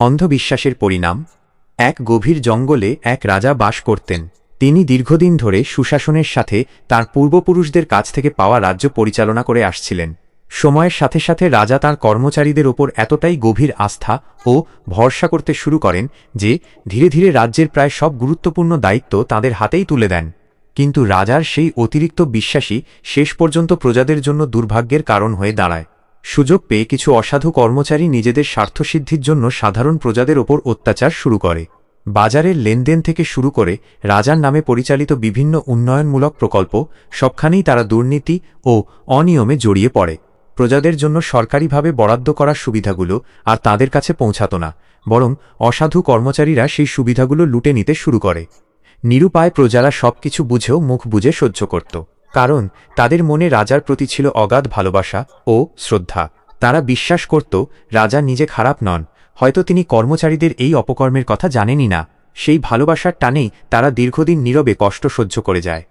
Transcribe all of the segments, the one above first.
অন্ধবিশ্বাসের পরিণাম। এক গভীর জঙ্গলে এক রাজা বাস করতেন। তিনি দীর্ঘদিন ধরে সুশাসনের সাথে তার পূর্বপুরুষদের কাছ থেকে পাওয়া রাজ্য পরিচালনা করে আসছিলেন। সময়ের সাথে সাথে রাজা তাঁর কর্মচারীদের ওপর এতটাই গভীর আস্থা ও ভরসা করতে শুরু করেন যে ধীরে ধীরে রাজ্যের প্রায় সব গুরুত্বপূর্ণ দায়িত্ব তাঁদের হাতেই তুলে দেন। কিন্তু রাজার সেই অতিরিক্ত বিশ্বাসী শেষ পর্যন্ত প্রজাদের জন্য দুর্ভাগ্যের কারণ হয়ে দাঁড়ায়। সুযোগ পেয়ে কিছু অসাধু কর্মচারী নিজেদের স্বার্থসিদ্ধির জন্য সাধারণ প্রজাদের ওপর অত্যাচার শুরু করে। বাজারের লেনদেন থেকে শুরু করে রাজার নামে পরিচালিত বিভিন্ন উন্নয়নমূলক প্রকল্প, সবখানেই তারা দুর্নীতি ও অনিয়মে জড়িয়ে পড়ে। প্রজাদের জন্য সরকারিভাবে বরাদ্দ করা সুবিধাগুলো আর তাদের কাছে পৌঁছাত না, বরং অসাধু কর্মচারীরা সেই সুবিধাগুলো লুটে নিতে শুরু করে। নিরুপায় প্রজারা সবকিছু বুঝেও মুখ বুজে সহ্য করত, কারণ তাদের মনে রাজার প্রতি ছিল অগাধ ভালোবাসা ও শ্রদ্ধা। তারা বিশ্বাস করত রাজা নিজে খারাপ নন, হয়তো তিনি কর্মচারীদের এই অপকর্মের কথা জানেনই না। সেই ভালোবাসার টানেই তারা দীর্ঘদিন নীরবে কষ্ট সহ্য করে যায়।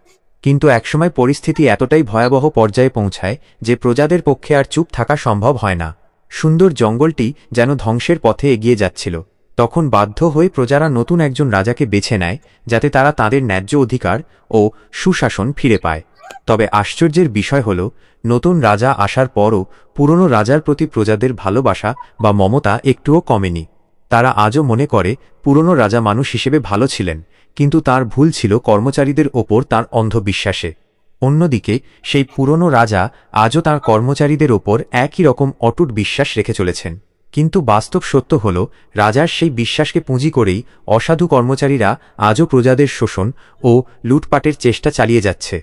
কিন্তু একসময় পরিস্থিতি এতটাই ভয়াবহ পর্যায়ে পৌঁছায় যে প্রজাদের পক্ষে আর চুপ থাকা সম্ভব হয় না। সুন্দর জঙ্গলটি যেন ধ্বংসের পথে এগিয়ে যাচ্ছিল। তখন বাধ্য হয়ে প্রজারা নতুন একজন রাজাকে বেছে নেয়, যাতে তারা তাদের ন্যায্য অধিকার ও সুশাসন ফিরে পায়। তবে আশ্চর্যের বিষয় হল, নতুন রাজা আসার পরও পুরনো রাজার প্রতি প্রজাদের ভালোবাসা বা মমতা একটুও কমেনি। তারা আজও মনে করে পুরনো রাজা মানুষ হিসেবে ভালো ছিলেন, কিন্তু তার ভুল ছিল কর্মচারীদের ওপর তার অন্ধবিশ্বাসে। অন্যদিকে সেই পুরনো রাজা আজও তার কর্মচারীদের ওপর একই রকম অটুট বিশ্বাস রেখে চলেছেন। কিন্তু বাস্তব সত্য হল, রাজার সেই বিশ্বাসকে পুঁজি করেই অসাধু কর্মচারীরা আজও প্রজাদের শোষণ ও লুটপাটের চেষ্টা চালিয়ে যাচ্ছে।